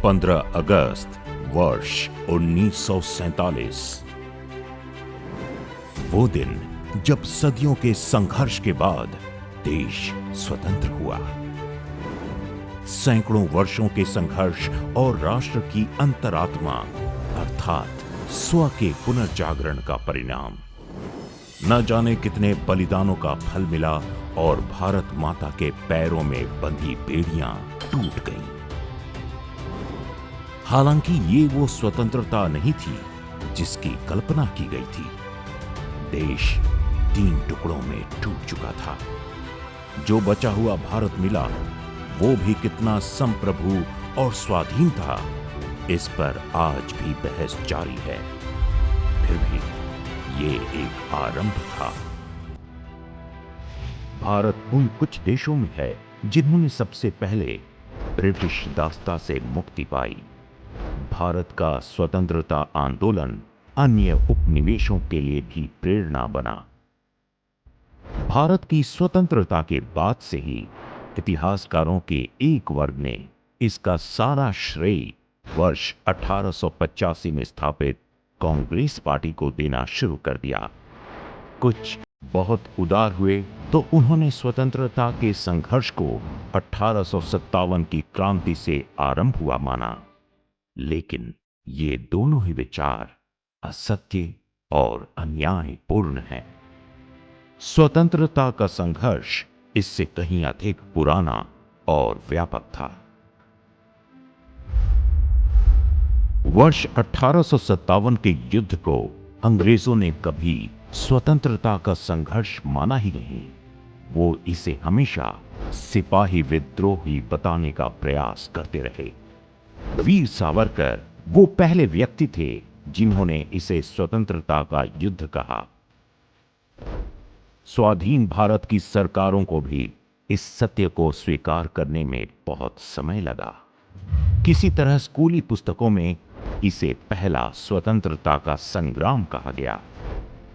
15 अगस्त वर्ष 1947। वो दिन जब सदियों के संघर्ष के बाद देश स्वतंत्र हुआ। सैकड़ों वर्षों के संघर्ष और राष्ट्र की अंतरात्मा अर्थात स्व के पुनर्जागरण का परिणाम। न जाने कितने बलिदानों का फल मिला और भारत माता के पैरों में बंधी बेड़ियां टूट गईं। हालांकि ये वो स्वतंत्रता नहीं थी जिसकी कल्पना की गई थी। देश 3 टुकड़ों में टूट चुका था। जो बचा हुआ भारत मिला वो भी कितना संप्रभु और स्वाधीन था, इस पर आज भी बहस जारी है। फिर भी ये एक आरंभ था। भारत उन कुछ देशों में है जिन्होंने सबसे पहले ब्रिटिश दास्ता से मुक्ति पाई। भारत का स्वतंत्रता आंदोलन अन्य उपनिवेशों के लिए भी प्रेरणा बना। भारत की स्वतंत्रता के बाद से ही इतिहासकारों के एक वर्ग ने इसका सारा श्रेय वर्ष 1885 में स्थापित कांग्रेस पार्टी को देना शुरू कर दिया। कुछ बहुत उदार हुए तो उन्होंने स्वतंत्रता के संघर्ष को 1857 की क्रांति से आरंभ हुआ माना। लेकिन ये दोनों ही विचार असत्य और अन्यायपूर्ण हैं। स्वतंत्रता का संघर्ष इससे कहीं अधिक पुराना और व्यापक था। वर्ष 1857 के युद्ध को अंग्रेजों ने कभी स्वतंत्रता का संघर्ष माना ही नहीं। वो इसे हमेशा सिपाही विद्रोह ही बताने का प्रयास करते रहे। वीर सावरकर वो पहले व्यक्ति थे जिन्होंने इसे स्वतंत्रता का युद्ध कहा। स्वाधीन भारत की सरकारों को भी इस सत्य को स्वीकार करने में बहुत समय लगा। किसी तरह स्कूली पुस्तकों में इसे पहला स्वतंत्रता का संग्राम कहा गया।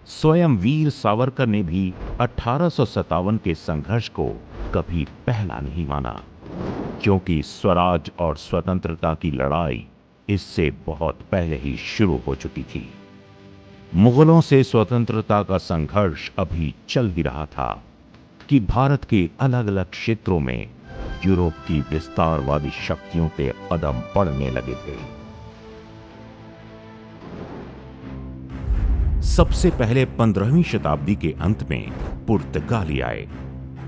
स्वयं वीर सावरकर ने भी 1857 के संघर्ष को कभी पहला नहीं माना, क्योंकि स्वराज और स्वतंत्रता की लड़ाई इससे बहुत पहले ही शुरू हो चुकी थी। मुगलों से स्वतंत्रता का संघर्ष अभी चल ही रहा था कि भारत के अलग अलग क्षेत्रों में यूरोप की विस्तारवादी शक्तियों के कदम बढ़ने लगे थे। सबसे पहले 15वीं शताब्दी के अंत में पुर्तगाली आए।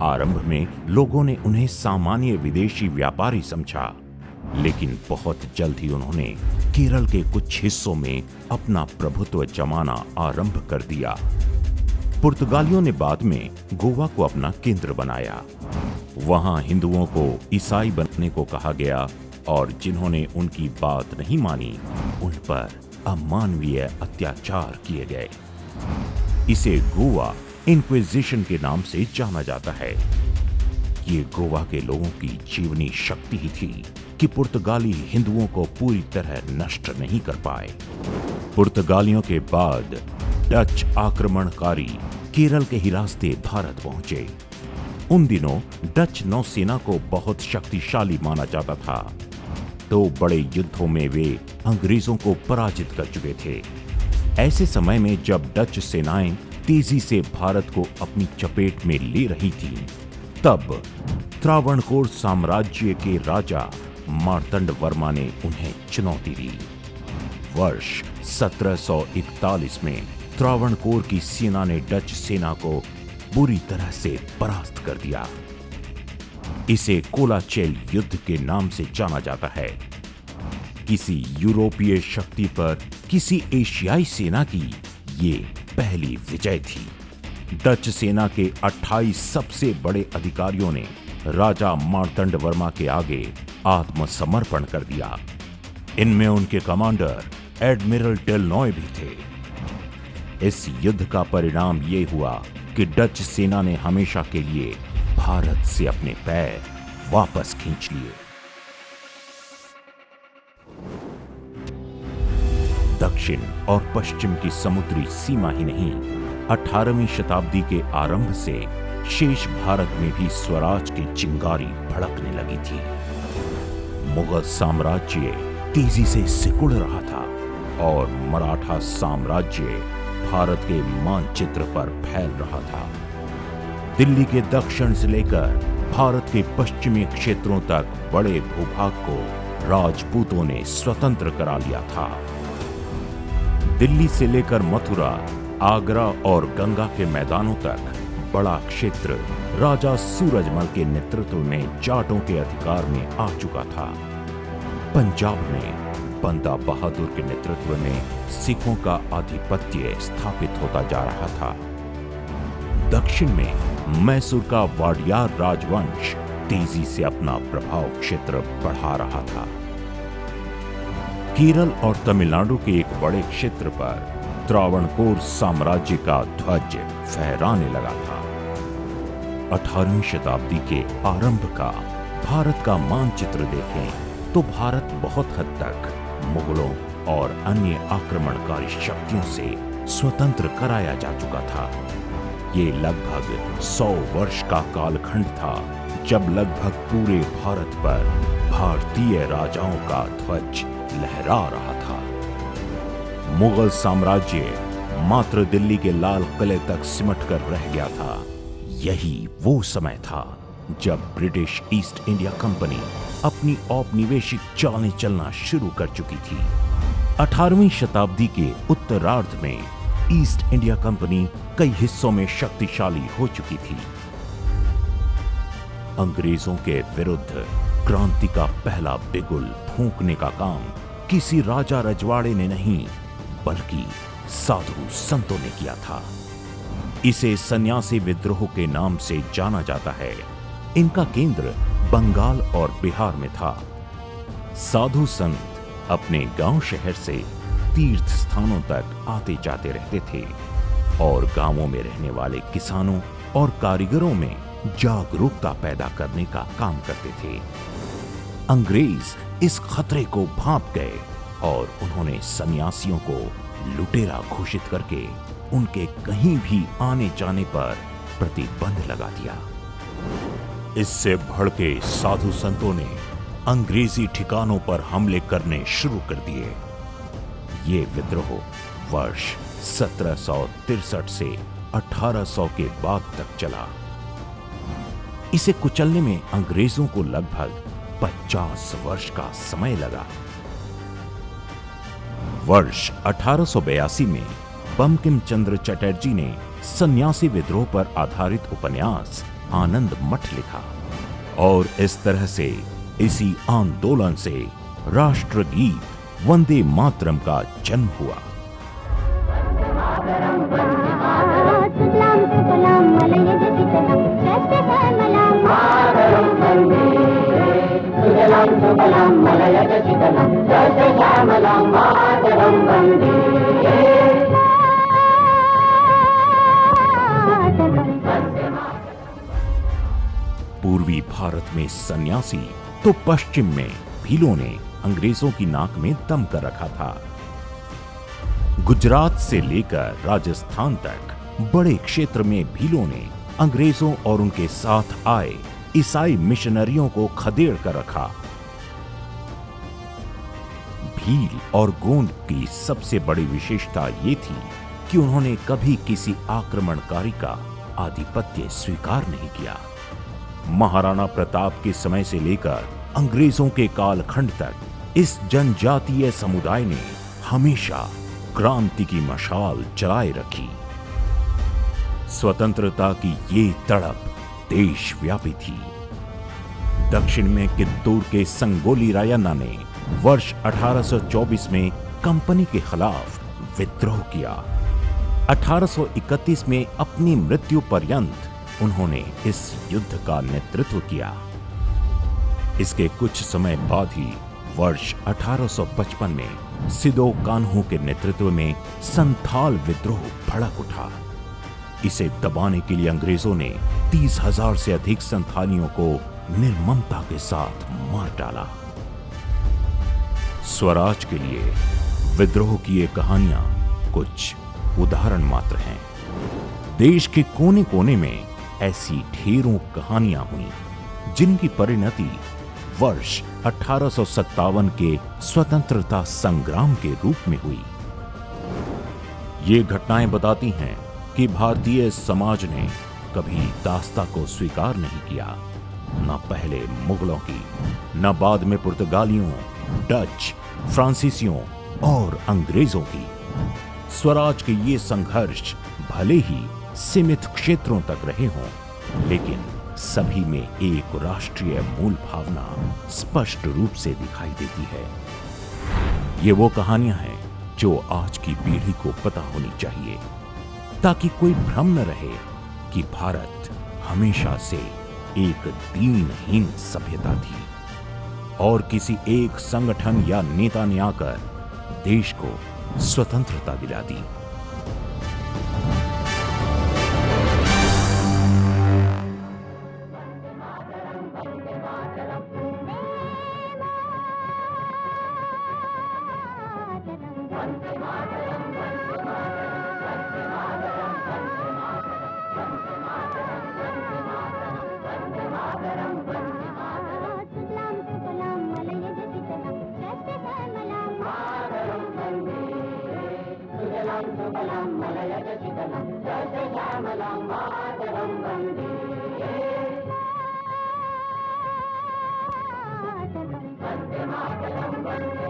आरंभ में लोगों ने उन्हें सामान्य विदेशी व्यापारी समझा, लेकिन बहुत जल्द ही उन्होंने केरल के कुछ हिस्सों में अपना प्रभुत्व जमाना आरंभ कर दिया। पुर्तगालियों ने बाद में गोवा को अपना केंद्र बनाया। वहां हिंदुओं को ईसाई बनने को कहा गया और जिन्होंने उनकी बात नहीं मानी उन पर अमानवीय अत्याचार किए गए। इसे गोवा इंक्विजिशन के नाम से जाना जाता है। ये गोवा के लोगों की जीवनी शक्ति ही थी कि पुर्तगाली हिंदुओं को पूरी तरह नष्ट नहीं कर पाए। पुर्तगालियों के बाद डच आक्रमणकारी केरल के ही रास्ते भारत पहुंचे। उन दिनों डच नौसेना को बहुत शक्तिशाली माना जाता था। 2 बड़े युद्धों में वे अंग्रेजों को पराजित कर चुके थे। ऐसे समय में जब डच सेनाएं तेजी से भारत को अपनी चपेट में ले रही थीं, तब त्रावणकोर साम्राज्य के राजा मार्तंड वर्मा ने उन्हें चुनौती दी। वर्ष 1741 में त्रावणकोर की सेना ने डच सेना को बुरी तरह से परास्त कर दिया। इसे कोलाचेल युद्ध के नाम से जाना जाता है। किसी यूरोपीय शक्ति पर किसी एशियाई सेना की ये पहली विजय थी। डच सेना के 28 सबसे बड़े अधिकारियों ने राजा मार्तंड वर्मा के आगे आत्मसमर्पण कर दिया। इनमें उनके कमांडर एडमिरल डेलनॉय भी थे। इस युद्ध का परिणाम यह हुआ कि डच सेना ने हमेशा के लिए भारत से अपने पैर वापस खींच लिए। दक्षिण और पश्चिम की समुद्री सीमा ही नहीं, 18वीं शताब्दी के आरंभ से शेष भारत में भी स्वराज की चिंगारी भड़कने लगी थी। मुगल साम्राज्य तेजी से सिकुड़ रहा था और मराठा साम्राज्य भारत के मानचित्र पर फैल रहा था। दिल्ली के दक्षिण से लेकर भारत के पश्चिमी क्षेत्रों तक बड़े भूभाग को राजपूतों ने स्वतंत्र करा लिया था। दिल्ली से लेकर मथुरा, आगरा और गंगा के मैदानों तक बड़ा क्षेत्र राजा सूरजमल के नेतृत्व में जाटों के अधिकार में आ चुका था। पंजाब में बंदा बहादुर के नेतृत्व में सिखों का आधिपत्य स्थापित होता जा रहा था। दक्षिण में मैसूर का वाडियार राजवंश तेजी से अपना प्रभाव क्षेत्र बढ़ा रहा था। केरल और तमिलनाडु के एक बड़े क्षेत्र पर त्रावणकोर साम्राज्य का ध्वज फहराने लगा था। 18वीं शताब्दी के आरंभ का भारत का मानचित्र देखें तो भारत बहुत हद तक मुगलों और अन्य आक्रमणकारी शक्तियों से स्वतंत्र कराया जा चुका था। ये लगभग 100 वर्ष का कालखंड था जब लगभग पूरे भारत पर भारतीय राजाओं का ध्वज लहरा रहा था। मुगल साम्राज्य मात्र दिल्ली के लाल किले तक सिमट कर रह गया था। यही वो समय था जब ब्रिटिश ईस्ट इंडिया कंपनी अपनी औपनिवेशिक चालें चलना शुरू कर चुकी थी। 18वीं शताब्दी के उत्तरार्ध में ईस्ट इंडिया कंपनी कई हिस्सों में शक्तिशाली हो चुकी थी। अंग्रेजों के विरुद्ध क्रांति का पहला बिगुल फूंकने का काम किसी राजा रजवाड़े ने नहीं बल्कि साधु संतों ने किया था। इसे सन्यासी विद्रोह के नाम से जाना जाता है। इनका केंद्र बंगाल और बिहार में था। साधु संत अपने गांव शहर से तीर्थ स्थानों तक आते जाते रहते थे और गांवों में रहने वाले किसानों और कारीगरों में जागरूकता पैदा करने का काम करते थे। अंग्रेज इस खतरे को भांप गए और उन्होंने सन्यासियों को लुटेरा घोषित करके उनके कहीं भी आने जाने पर प्रतिबंध लगा दिया। इससे भड़के साधु संतों ने अंग्रेजी ठिकानों पर हमले करने शुरू कर दिए। ये विद्रोह वर्ष 1763 से 1800 के बाद तक चला। इसे कुचलने में अंग्रेजों को लगभग 50 वर्ष का समय लगा। वर्ष 1882 में बंकिम चंद्र चटर्जी ने सन्यासी विद्रोह पर आधारित उपन्यास आनंद मठ लिखा और इस तरह से इसी आंदोलन से राष्ट्रगीत वंदे मातरम का जन्म हुआ। पूर्वी भारत में सन्यासी तो पश्चिम में भीलों ने अंग्रेजों की नाक में दम कर रखा था। गुजरात से लेकर राजस्थान तक बड़े क्षेत्र में भीलों ने अंग्रेजों और उनके साथ आए ईसाई मिशनरियों को खदेड़ कर रखा। भील और गोंड की सबसे बड़ी विशेषता ये थी कि उन्होंने कभी किसी आक्रमणकारी का आधिपत्य स्वीकार नहीं किया। महाराणा प्रताप के समय से लेकर अंग्रेजों के कालखंड तक इस जनजातीय समुदाय ने हमेशा क्रांति की मशाल जलाए रखी। स्वतंत्रता की ये तड़प देशव्यापी थी। दक्षिण में कित्तूर के संगोली रायन्ना ने वर्ष 1824 में कंपनी के खिलाफ विद्रोह किया। 1831 में अपनी मृत्यु पर्यंत उन्होंने इस युद्ध का नेतृत्व किया। इसके कुछ समय बाद ही वर्ष 1855 में सिदो कान्हू के नेतृत्व में संथाल विद्रोह भड़क उठा। इसे दबाने के लिए अंग्रेजों ने 30,000 से अधिक संथालियों को निर्ममता के साथ मार डाला। स्वराज के लिए विद्रोह की ये कहानियां कुछ उदाहरण मात्र हैं। देश के कोने कोने में ऐसी ढेरों कहानियां हुई जिनकी परिणति वर्ष 1857 के स्वतंत्रता संग्राम के रूप में हुई। ये घटनाएं बताती हैं कि भारतीय समाज ने कभी दास्ता को स्वीकार नहीं किया, न पहले मुगलों की, न बाद में पुर्तगालियों, डच, फ्रांसीसियों और अंग्रेजों की। स्वराज के ये संघर्ष भले ही सीमित क्षेत्रों तक रहे हों, लेकिन सभी में एक राष्ट्रीय मूल भावना स्पष्ट रूप से दिखाई देती है। ये वो कहानियां हैं जो आज की पीढ़ी को पता होनी चाहिए, ताकि कोई भ्रम न रहे कि भारत हमेशा से एक दीनहीन सभ्यता थी और किसी एक संगठन या नेता ने आकर देश को स्वतंत्रता दिला दी। वंदे मातरम।